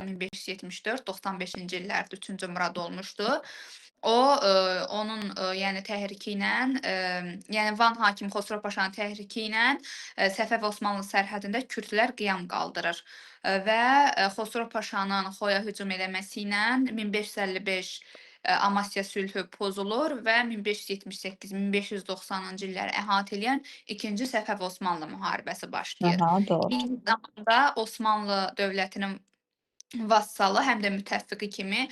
1574-95-ci illərdə 3-cü Murad olmuşdu. O, onun, yəni təhriki ilə, yəni Van hakimi Xosrov Paşanın təhriki ilə, Səfəv Osmanlı sərhədində kürdlər qiyam qaldırır, və, Xosrov Paşanın Xoya hücum eləməsi ilə 1555 Amasya sülhü pozulur və 1578-1590-cı illəri əhatə eləyən 2-ci Səfəv Osmanlı müharibəsi başlayır. Aha, doğru. Eyni zamanda Osmanlı dövlətinin vassalı, həm də müttəfiqi kimi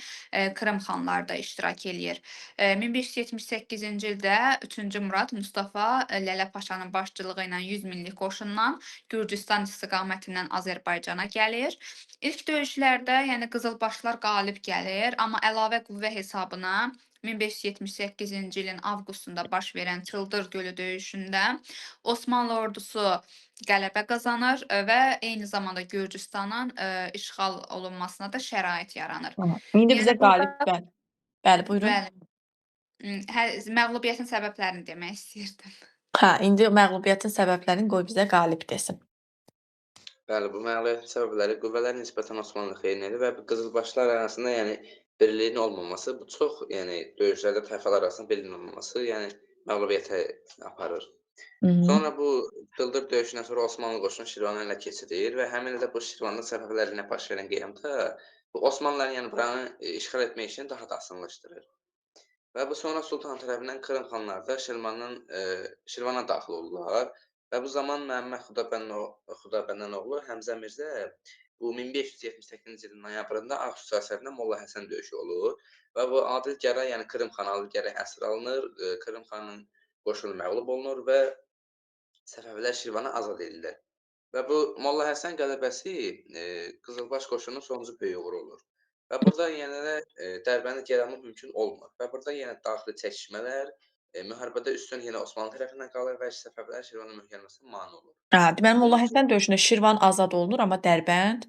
Krım xanları da iştirak eləyir. 1578-ci ildə 3-cü Murad Mustafa Lələ Paşanın başçılığı ilə 100 minlik qoşunla Gürcüstan istiqamətindən Azərbaycana gəlir. İlk döyüşlərdə, yəni Qızılbaşlar qalib gəlir, amma əlavə qüvvə hesabına 1578-ci ilin avqustunda baş verən Çıldır gölü döyüşündə Osmanlı ordusu qələbə qazanır və eyni zamanda Gürcüstanın işğal olunmasına da şərait yaranır. Tamam. İndi bizə Yəni qalib burada bəli. Bəli, buyurun. bəli, məğlubiyyətin səbəblərini demək istəyirdim. Hə, indi məğlubiyyətin səbəblərini qoy bizə qalib desin. Bəli, bu məğlubiyyətin səbəbləri qüvvələr nisbətən Osmanlı xeyrinə idi və Qızılbaşlar arasında, yəni birliyin olmaması, bu çox, yəni döyüşlərdə tayfalar arasında birliyin olmaması, yəni məğlubiyyətə aparır. Hı -hı. Sonra bu Çıldır döyüşündən sonra Osmanlı qoşunu Şirvanı ələ keçirir və həmin ildə bu Şirvanda Səfəvilər ilə baş verən qiyamda bu Osmanlıların, yəni buranı işğal etmək işini daha da asanlaşdırır. Və bu sonra Sultan tərəfindən Krım xanları da Şirvana daxil olurlar və bu zaman Məhəmməd Xudabəndən oğlu Həmzə Mirzə bu 1578-ci ilin noyabrında Ağsu sərhədində Molla Həsən döyüşü olur və bu Adil Gərəy, yəni Krım xanı Adil Gərəy əsir alınır, Krım xanının qoşunu məğlub olunur və Səfəvilər Şirvanı azad edirlər. Və bu Molla Həsən qələbəsi Qızılbaş qoşununun sonuncu böyük uğuru olur. Və burada yenə də Dərbəndi geri almaq mümkün olmur. Və burada yenə daxili çəkişmələr, müharibədə üstün yenə Osmanlı tərəfindən qalır və Səfəvilər Şirvanın möhkəmlənməsinə mane olur. Hə, deməli Molla Bunun Həsən döyüşündə Şirvan azad olunur, amma Dərbənd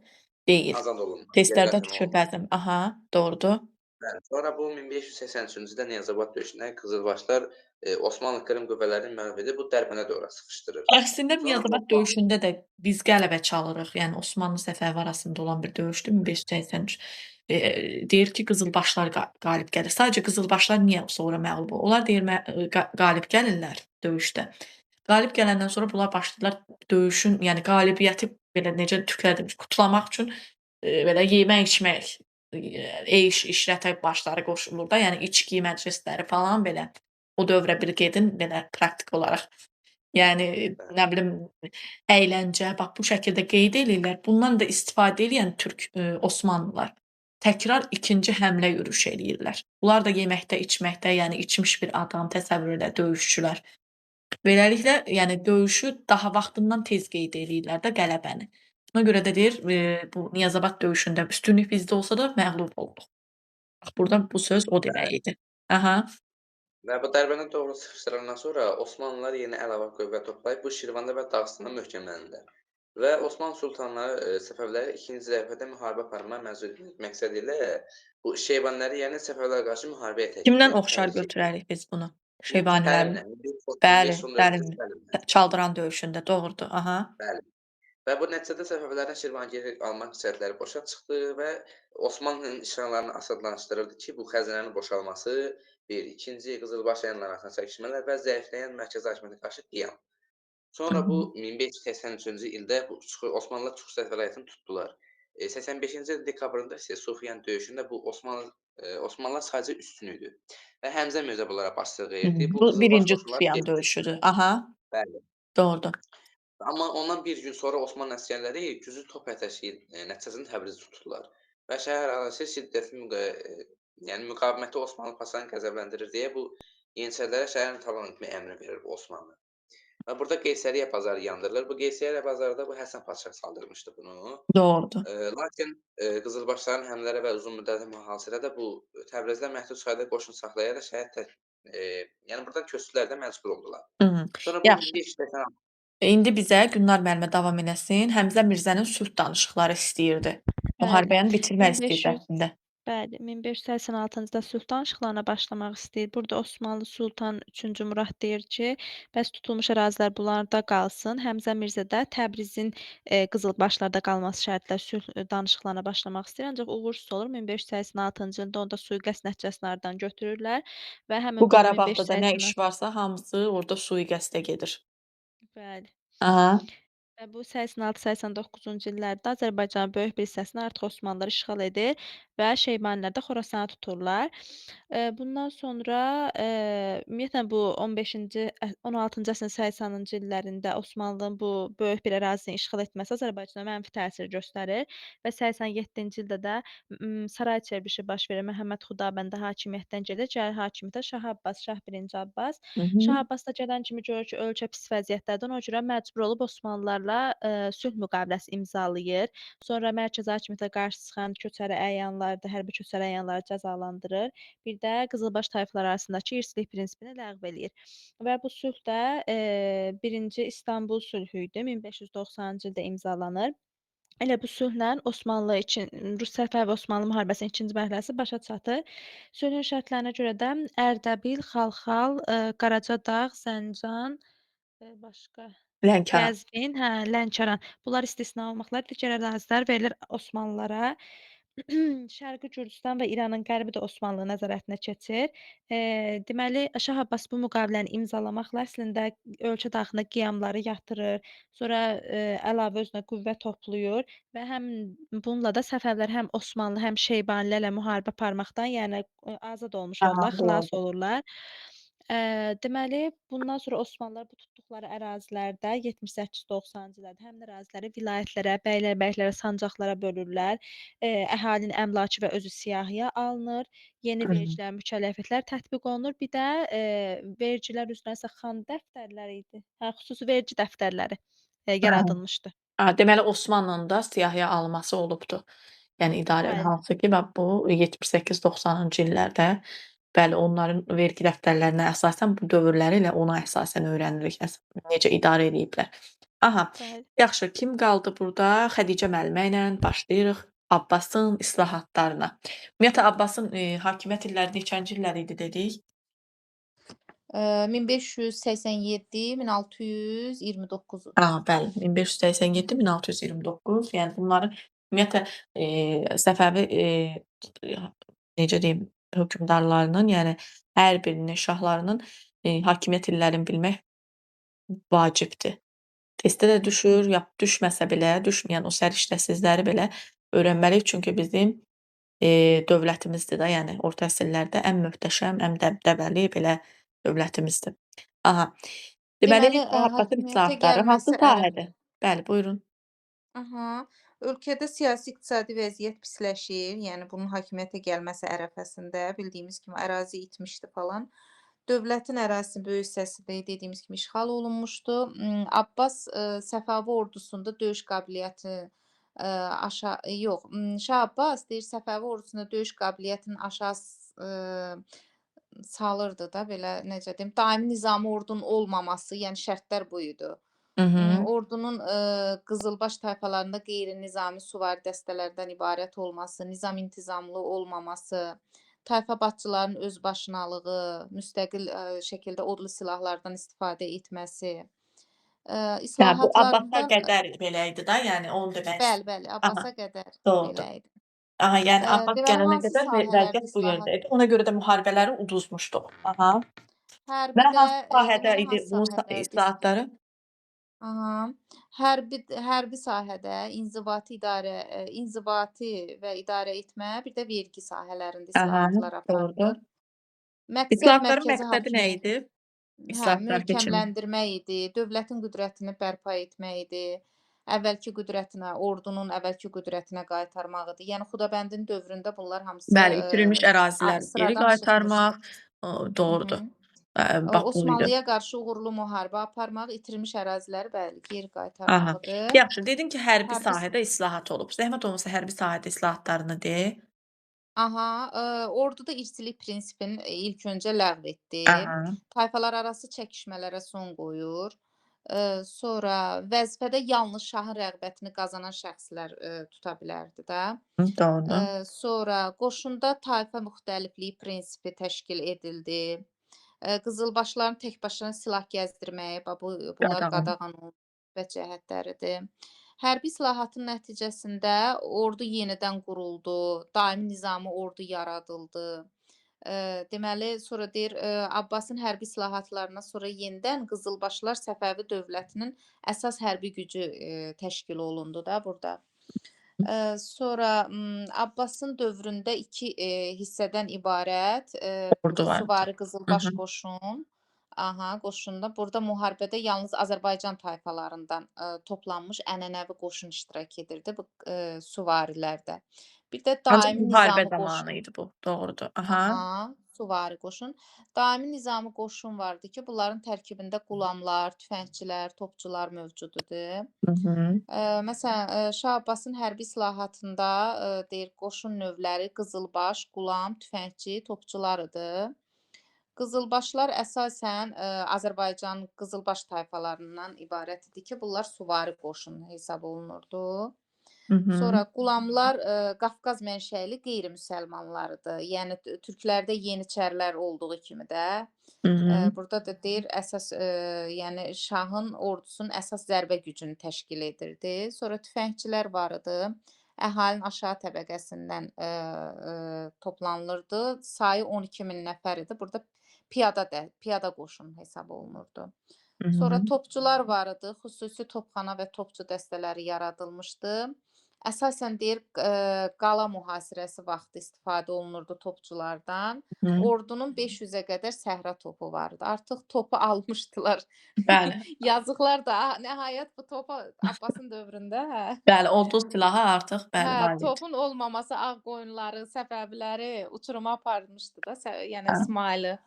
deyil. azad olunmaz. Testlərdə Qeyrətən düşür olunmaz. bəzən. Aha, doğrudur. Bəli. Sonra bu 1583-cü ildə Niyazabad döyüşündə Qızılbaşlar Osmanlı Krım qüvvələrini məğlub edib bu Dərbəndə doğru sıxışdırır. Əslində Sonra Niyazabad döyüşündə də biz qələbə çalırıq. Yəni Osmanlı Səfəvi arasında olan bir döyüşdür 1583. Deyir ki, Qızılbaşlar qalib gəlir. Sadəcə Qızılbaşlar niyə sonra məğlub olur? Onlar deyir qalib gəlirlər döyüşdə. Qalib gələndən sonra bunlar başlayırlar döyüşün, yəni qalibiyyəti belə necə türklər demiş, qutlamaq üçün belə yemək, içmək, eş-işrətə başları qoşulur da, yəni içki məclisləri falan belə. O dövrə bir gedin belə praktik olaraq. Yəni nə bilim əyləncə, bax bu şəkildə qeyd eləyirlər. Bundan da istifadə eləyən türk Osmanlılar təkrar 2-ci həmlə yürüşü eləyirlər. Bunlar da yeməkdə, içməkdə, yəni içmiş bir adam təsəvvür elə döyüşçülər. Beləliklə, yəni döyüşü daha vaxtından tez qeyd eləyirlər də qələbəni. Buna görə də deyir, bu Niyazabad döyüşündə üstünlük bizdə olsa da məğlub olduq. Bax burda bu söz o demək idi. Aha. Və bu Dərbəndə doğru sıxışdırandan sonra Osmanlılar yenə əlavə qüvvə toplayıb bu Şirvanda və Dağıstanda möhkəmlənirlər. Və Osmanlı sultanları Səfəvləri ikinci dəfədə müharibə aparmağa məcbur etmək məqsədilə bu Şeybaniləri, yəni Səfəvərlərə qarşı müharibəyə təklif Kimdən edir. oxşar götürərik biz bunu? Bu Şeybanilərin. Səlimlə, Bəli, 1514-cü bəli. ildə Səlimlə. Çaldıran döyüşündə, doğrudur. Aha. Bəli. Və bu nəticədə Səfəvərlərin Şirvanı geri almaq cəhdləri boşa çıxdı və Osmanlının işğallarını asanlaşdırırdı ki, bu xəzinənin boşalması, bir, ikinci Qızılbaş əyyanları arasında çəkişmələr və zəifləyən mərkəzi hakimiyyətə qarşı qiyam. Hı Sonra -hı. bu 1583-cü ildə bu Osmanlılar Çuxsət vilayətini tutdular. 85-ci ilin dekabrında isə Sufiyan döyüşündə bu Osmanlılar sadəcə üstün idi və Həmzə Mirzə bunlara başçılıq edirdi. Bu Bu Qızılbaş 1-ci qoşunları Sufiyan geri döyüşüdür. Aha, Bəli. doğrudur. Amma ondan bir gün sonra Osmanlı əsgərləri güclü top atəşi nəticəsində Təbrizi tutdular və şəhər əhalisi şiddətli yəni müqaviməti Osmanlı padşahını qəzəbləndirir deyə bu yeniçərilərə şəhərini talan etmək əmri verir bu Osmanlı. Və burada Qeysəriyyə bazarı yandırılır. Bu Qeysəriyyə bazarında bu Həsən padşah saldırmışdı bunu. Doğrudur. Lakin Qızılbaşların həmlələri və uzun müddətli mühasirədə bu Təbrizdə məhdud sayda qoşun saxlayaraq yəni buradan köçdülər də məcbur oldular. Hı -hı. Sonra bu Yaxşı. 1586 İndi bizə Gülnar müəllimə davam eləsin. Həmzə Mirzənin sülh danışıqları istəyirdi. Bəli. Müharibəni bitirmək istəyirdi 1500 əslində. Bəli, 1586-cı ildə sülh danışıqlarına başlamaq istəyir. Burada Osmanlı Sultan 3-cü Murad deyir ki, bəs tutulmuş ərazilər bunlarda qalsın. Həmzə Mirzə də Təbrizin, Qızılbaşlarda qalması şərtlə sülh, danışıqlarına başlamaq istəyir. Ancaq uğursuz olur. 1586-cı ildə onda sui-qəsd nəticəsində aradan götürürlər və Bu həmin bunu Qarabağda da nə iş 1586 varsa hamısı orada sui-qəsdə gedir. Bəli. Aha. Və bu 86-89-cu illərdə Azərbaycanın böyük bir hissəsini artıq Osmanlılar işğal edir və Şeybanilər də Xorasanı tuturlar. Bundan sonra, ümumiyyətlə bu 15-ci 16-cı əsrin 80-cı illərində Osmanlının bu böyük bir ərazini işğal etməsi Azərbaycana mənfi təsir göstərir və 87-ci ildə də, saray çevrilişi baş verir. Məhəmməd Xudabəndə hakimiyyətdən gedir, gəlir hakimiyyətə Şah Abbas, Şah 1-ci Abbas. Hı hı. Şah Abbas da gələn kimi görür ki, ölkə pis vəziyyətdədir. Ona görə məcbur olub Osmanlılarla, sülh müqaviləsi imzalayır. Sonra mərkəzi hakimiyyətə qarşı çıxan köçəri əyanlar da, hərbi köçəri əyanları cəzalandırır. Bir də qızılbaş tayfaları arasındakı irsilik prinsipini ləğv eləyir. Və bu sülh də, 1-ci İstanbul sülhü idi. 1590-cı ildə imzalanır. Elə bu sülhlə Osmanlı üçün Rus Səfəvi Osmanlı müharibəsinin 2-ci mərhələsi başa çatır. Sülhün şərtlərinə görə də Ərdəbil, Xalxal, Qaracadağ, Zəncan, başqa Lənkəran. Qəzvin, hə, Lənkəran. Bunlar istisna olmaqla digər ərazilər verilir Osmanlılara. Şərqi Gürcüstan və İranın qərbi də Osmanlı nəzarətinə keçir. Deməli, Şah Abbas bu müqaviləni imzalamaqla əslində ölkə daxilində qiyamları yatırır. Sonra, əlavə özünə qüvvə toplayır və həmin bununla da Səfəvilər həm Osmanlı, həm Şeybanilərlə müharibə aparmaqdan, yəni, azad olmuş Aha, olurlar, xilas doğrudur. olurlar. Deməli, bundan sonra Osmanlılar bu tutduqları ərazilərdə 78-90-cı illərdə həmin əraziləri vilayətlərə, bəylərbəklərə, sancaqlara bölürlər. Əhalinin əmlakı və özü siyahıya alınır. Yeni Hı hı. vergilər, mükəlləfiyyətlər tətbiq olunur. Bir də, vergilər üzrə nəsə xan dəftərləri idi. Hə, xüsusi vergi dəftərləri, Aha. yaradılmışdı. Deməli Osmanlının da siyahıya alınması olubdur. Yəni idarə Bəli, hansı ki, bax bu 78-90-cı illərdə bəli, onların vergi dəftərlərinə əsasən bu dövrləri ilə ona əsasən öyrənirik necə idarə eləyiblər. Aha, bəli. yaxşı, kim qaldı burda? Xədicə müəllimə ilə başlayırıq Abbasın islahatlarına. Ümumiyyətlə Abbasın, hakimiyyət illəri neçənci illər idi dedik? 1587-1629. Bəli, 1587-1629, yəni bunların ümumiyyətlə, Səfəvi, necə deyim, hökmdarlarının, yəni hər birinin, şahlarının, hakimiyyət illərini bilmək vacibdir. Testdə də düşür, düşməsə belə, düşməyən o səriştəsizləri belə öyrənməliyik, çünki bizim, dövlətimizdir də, yəni orta əsrlərdə ən möhtəşəm, ən dəbdəbəli belə dövlətimizdir. Aha, deməli, Deməli, Şah Abbasın hakimiyyətə islahatları hansı gəlməsi sahədə? Bəli, buyurun. Aha. Ölkədə siyasi-iqtisadi vəziyyət pisləşir. Yəni bunun hakimiyyətə gəlməsi ərəfəsində bildiyimiz kimi ərazi itmişdi falan. Dövlətin ərazisinin böyük hissəsi də dediyimiz kimi işğal olunmuşdu. Abbas Səfəvi ordusunda döyüş qabiliyyəti yox, Şah Abbas deyir Səfəvi ordusunda döyüş qabiliyyətinin aşağı salırdı da belə necə deyim, daimi nizami ordunun olmaması, yəni şərtlər bu idi. Hı hı. Ordunun, qızılbaş tayfalarında qeyri-nizami süvari dəstələrdən ibarət olması, nizam-intizamlı olmaması, tayfa başçılarının özbaşınalığı, müstəqil, şəkildə odlu silahlardan istifadə etməsi, Hə, bu Abbasa islahatlardan qədər belə idi da, yəni onu demək bəli, istəyirəm. bəli, Aha, Abbasa qədər doğrudur. belə idi. Aha, yəni Abbas Deməli, gələnə hansı qədər sahələrdə vəziyyət bu islahat yöndə idi. Ona görə də müharibələri uduzmuşduq. Aha. Və hərbidə, hansı sahədə deməli, idi hansı bunun sahələrdə islahatları? Aha. Hərbi sahədə inzibati və idarə etmə, bir də vergi sahələrində Aha, islahatlar doğrudur. aparılır. Məqsəd İslahatların mərkəzi məqsədi nə hakimiyyət idi? İslahatlar keçirin. möhkəmləndirmək idi, dövlətin qüdrətini bərpa etmək idi, əvvəlki qüdrətinə, ordunun əvvəlki qüdrətinə qaytarmaq idi. Yəni Xudabəndin dövründə bunlar hamısı, Bəli, itirilmiş əraziləri geri sıradan çıxmışdı. qaytarmaq, Hı doğrudur. -hı. Bax bu idi. Osmanlıya qarşı uğurlu müharibə aparmaq, itirmiş əraziləri bəli, geri Aha. qaytarmaqdır. Yaxşı, dedin ki, hərbi Hərbi s sahədə islahat olub. Zəhmət olmasa hərbi sahədə islahatlarını de. Aha, orduda irsilik prinsipini ilk öncə ləğv etdi. Aha. Tayfalararası çəkişmələrə son qoyur. Sonra vəzifədə yalnız şahın rəğbətini qazanan şəxslər, tuta bilərdi də. Doğru. Sonra qoşunda tayfa müxtəlifliyi prinsipi təşkil edildi. Qızılbaşların təkbaşına silah gəzdirməyi, bunlar Qadağan. qadağan olunmuş müsbət cəhətləridir. Hərbi islahatın nəticəsində ordu yenidən quruldu, daimi nizami ordu yaradıldı. Deməli, sonra deyir, Abbasın hərbi islahatlarından sonra yenidən Qızılbaşlar Səfəvi dövlətinin əsas hərbi gücü, təşkil olundu da burda. Sonra, Abbasın dövründə 2, hissədən ibarət, Ordu vardı. süvari Hı Qızılbaş hı. qoşun, qoşunda burada müharibədə yalnız Azərbaycan tayfalarından, toplanmış ənənəvi qoşun iştirak edirdi bu, süvarilərdə. Bir də Ancaq daimi müharibə nizami zamanı qoşun. idi bu. Doğrudur. Aha. Süvari qoşun. Daimi nizami qoşun vardı ki, bunların tərkibində qulamlar, tüfəngçilər, topçular mövcud idi. Hı hı. Məsələn, Şah Abbasın hərbi islahatında, deyir, qoşun növləri qızılbaş, qulam, tüfəngçi, topçular idi. Qızılbaşlar əsasən, Azərbaycan qızılbaş tayfalarından ibarət idi ki, bunlar süvari qoşun hesab olunurdu. Hı hı. Sonra qulamlar, Qafqaz mənşəli qeyri-müsəlmanlardır. Yəni türklərdə yeniçərilər olduğu kimi də, Hı hı. burada da deyir əsas, yəni şahın ordusunun əsas zərbə gücünü təşkil edirdi. Sonra tüfəngçilər var idi. Əhalinin aşağı təbəqəsindən, toplanılırdı. Sayı 12.000 nəfər idi. Burada piyada qoşun hesab olunurdu. Hı hı. Sonra topçular var idi. Xüsusi topxana və topçu dəstələri yaradılmışdı. Əsasən deyir, qala mühasirəsi vaxtı istifadə olunurdu topçulardan. Hı. Ordunun 500-ə qədər səhra topu vardı. Artıq topu almışdılar. Bəli. Yazıqlar da, nəhayət bu topa Abbasın dövründə, Bəli, olduğu silahı artıq bəli var idi. topun olmaması Ağqoyunları, Səfəviləri uçuruma aparmışdı da, yəni Hə. İsmayılı.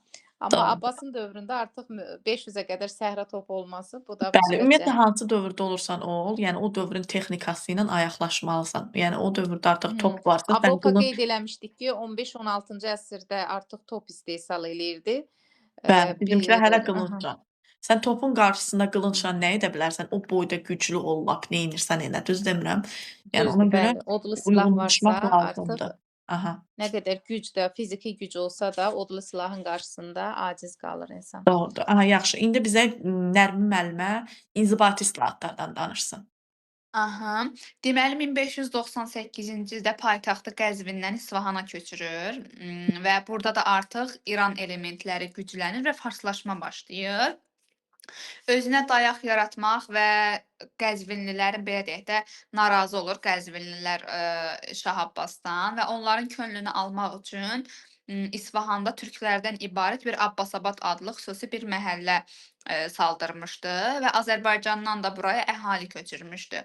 Amma Doğru. Abbasın dövründə artıq 500-ə qədər səhra topu olması, bu da Bəli, müsbət ümumiyyətlə cəhət. hansı dövrdə olursan ol, yəni o dövrün texnikası ilə ayaqlaşmalısan. Yəni o dövrdə artıq top varsa, sən Avropa qılınc qeyd eləmişdik ki, 15-16-cı əsrdə artıq top istehsal eləyirdi. bəli, bizimkilər hələ Bir qılıncla. Sən topun qarşısında qılıncla nə edə bilərsən? O boyda güclü ol, lap neynirsən elə, düz demirəm? Yəni ona düzdür, görə bəli. Odlu silah varsa, uyğunlaşmaq artıq lazımdır. Aha, nə qədər güc də, fiziki güc olsa da, odlu silahın qarşısında aciz qalır insan. doğrudur. Aha, yaxşı. İndi bizə Nərmin müəllimə inzibati islahatlardan danışsın. Aha. Deməli 1598-ci ildə paytaxtı Qəzvindən İsfahana köçürür, və burada da artıq İran elementləri güclənir və farslaşma başlayır. Özünə dayaq yaratmaq və Qəzvinlilərin belə deyək də narazı olur Qəzvinlilər, Şah Abbasdan və onların könlünü almaq üçün İsfahanda türklərdən ibarət bir Abbasabad adlı xüsusi bir məhəllə, saldırmışdı və Azərbaycandan da buraya əhali köçürmüşdü.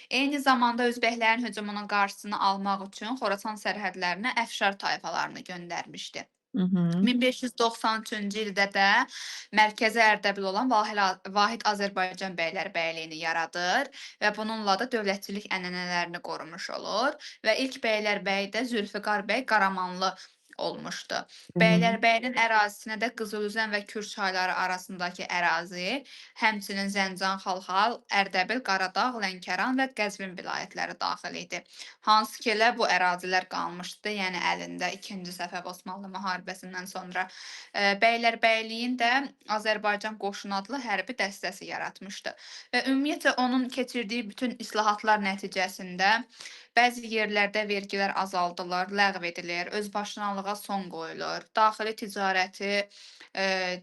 Eyni zamanda özbəklərin hücumunun qarşısını almaq üçün Xorasan sərhədlərinə Əfşar tayfalarını göndərmişdi. Hı hı. 1593-cü ildə də mərkəzi Ərdəbil olan Vahid Azərbaycan bəylərbəyliyini yaradır və bununla da dövlətçilik ənənələrini qorumuş olur və ilk bəylərbəyi də Zülfüqar bəy Qaramanlı olmuşdu. Bəylərbəyinin ərazisinə də Qızılüzən və Kür çayları arasındakı ərazi, həmçinin Zəncan, Xalxal, Ərdəbil, Qaradağ, Lənkəran və Qəzvin vilayətləri daxil idi. Hansı ki elə bu ərazilər qalmışdı, yəni əlində 2-ci Səfəv Osmanlı müharibəsindən sonra. Bəylərbəyliyin də Azərbaycan qoşunu adlı hərbi dəstəsi yaratmışdı və ümumiyyətlə onun keçirdiyi bütün islahatlar nəticəsində bəzi yerlərdə vergilər azaldılır, ləğv edilir, özbaşınalığa son qoyulur, daxili ticarəti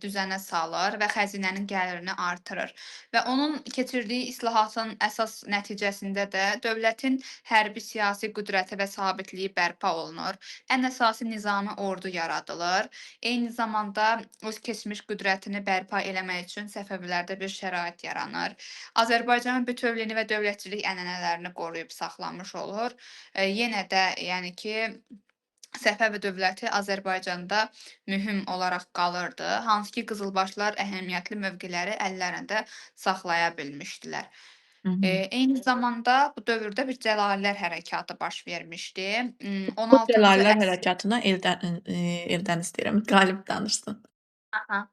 düzənə salır və xəzinənin gəlirini artırır. Və onun keçirdiyi islahatın əsas nəticəsində də dövlətin hərbi siyasi qüdrəti və sabitliyi bərpa olunur. Ən əsası nizami ordu yaradılır. Eyni zamanda öz keçmiş qüdrətini bərpa eləmək üçün Səfəvilərdə bir şərait yaranır. Azərbaycanın bütövlüyünü və dövlətçilik ənənələrini qoruyub saxlamış olur. Yenə də yəni ki Səfəvi dövləti Azərbaycanda mühüm olaraq qalırdı, hansı ki qızılbaşlar əhəmiyyətli mövqeləri əllərində saxlaya bilmişdilər. Hı hı. Eyni zamanda bu dövrdə bir Cəlallilər hərəkatı baş vermişdi. Bu 16-cı Cəlallilər əsr hərəkatına Eldən istəyirəm, Qalib danışsın. Aha.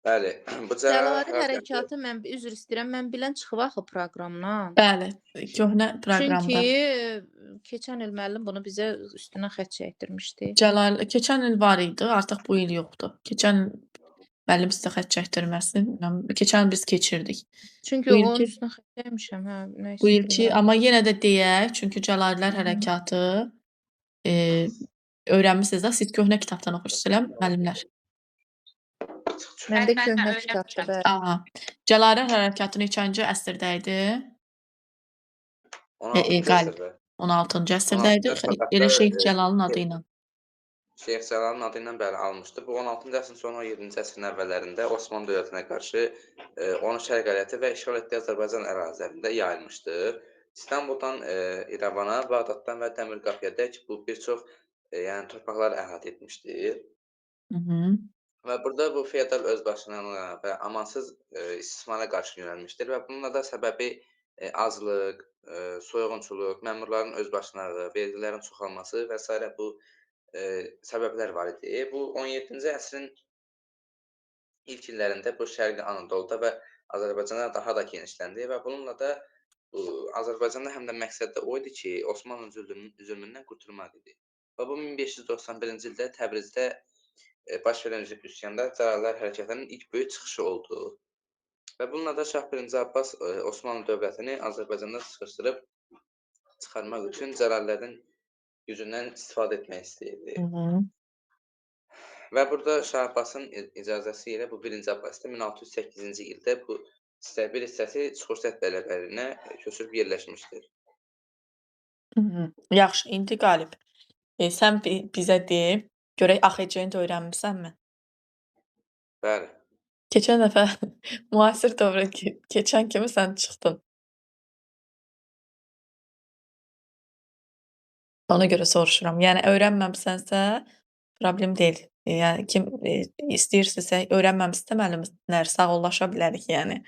Bəli, bu Cəlalər Cəlalərin hərəkatı hərəkatı mən üzr istəyirəm, mən bilən çıxıb axı proqramdan. Bəli, köhnə Çünki proqramda. keçən il müəllim bunu bizə üstünə xətt çəkdirmişdi. Keçən il var idi, artıq bu il yoxdur. Keçən il müəllim sizə xətt çəkdirməsin. Keçən il biz keçirdik. Çünki Bu onun ilki üstünə xətt çəkmişəm, hə, bu nəysə ilki bilmirəm. amma yenə də deyək, çünki Cəlalilər Hı. hərəkatı öyrənmisiniz də, siz köhnə kitabdan oxuyursunuz elə müəllimlər? Məndə Bəli, köhnə mən kitabdır, öyrənmişəm. bəli. Aha. Cəlalilər hərəkatı neçənci əsrdə idi? 16-cı Qalib əsrdə. 16-cı əsrdə 16-cı idi. əsrdə Elə hətta Şeyx Cəlalın adı ilə. Şeyx Cəlalın adı ilə bəli almışdı. Bu 16-cı əsrin sonu 17-ci əsrin əvvəllərində Osmanlı dövlətinə qarşı onun şərq əyaleti və işğal etdiyi Azərbaycan ərazilərində yayılmışdır. İstanbuldan İrəvana, Bağdaddan və Dəmirqapıyadək bu bir çox yəni torpaqları əhatə etmişdir. Mhm. Və burada bu feodal özbaşınalığa və amansız istismara qarşı yönəlmişdir və bununla da səbəbi azlıq, soyğunçuluq, məmurların özbaşınalığı, vergilərin çoxalması və sairə bu səbəblər var idi. Bu 17-ci əsrin ilk illərində bu Şərqi Anadoluda və Azərbaycanda daha da genişləndi və bununla da bu Azərbaycanda həm də məqsəd də o idi ki, Osmanlı zülmündən qurtulmaq idi. Və bu 1591-ci ildə Təbrizdə baş verən üsyanda Cəlalilər hərəkatının ilk böyük çıxışı oldu. Və bununla da Şah 1-ci Abbas Osmanlı dövlətini Azərbaycandan sıxışdırıb çıxarmaq üçün Cəlallərin gücündən istifadə etmək istəyirdi. Mhm. Və burada Şah Abbasın icazəsi ilə bu 1-ci Abbasda 1608-ci ildə bu bir hissəsi Çuxurset bəyləqərinə köçürüb yerləşmişdir. Mhm. Yaxşı, indi Qalib. Sən bizə de, görək AXC-ni də öyrənmisənmi? Bəli. Keçən dəfə müasir dövrə keçən kimi sən çıxdın. Ona görə soruşuram. Yəni öyrənməmisənsə problem deyil. Yəni kim istəyirsinizsə, öyrənməmisinizsə müəllimlər sağollaşa bilərik yəni.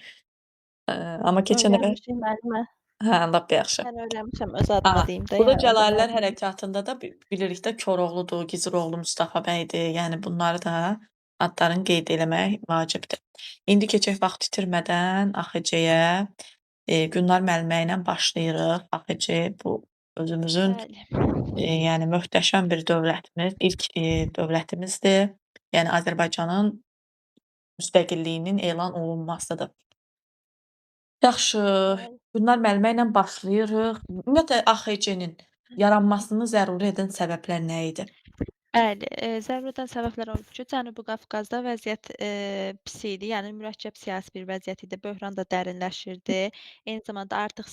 Amma keçən dəfə Öyrənmişik müəllimə. hə, lap yaxşı. Mən öyrənmişəm, öz adıma Aha, deyim də, burada yəni Cəlalilər öyrənmişəm. hərəkatında da bilirik də Koroğludur, Giziroğlu Mustafa bəydir. Yəni bunları da adlarını qeyd eləmək vacibdir. İndi keçək vaxt itirmədən AXC-yə. Gülnar müəllimə ilə başlayırıq. AXC bu özümüzün Bəli. yəni möhtəşəm bir dövlətimiz, ilk dövlətimizdir. Yəni Azərbaycanın müstəqilliyinin elan olunmasıdır. Yaxşı, Bəli. Gülnar müəllimə ilə başlayırıq. Ümumiyyətlə AXC-nin yaranmasını zəruri edən səbəblər nə idi? Bəli, zəruri edən səbəblər odur ki, Cənubi Qafqazda vəziyyət pis idi, yəni mürəkkəb siyasi bir vəziyyət idi, böhran da dərinləşirdi. Eyni zamanda artıq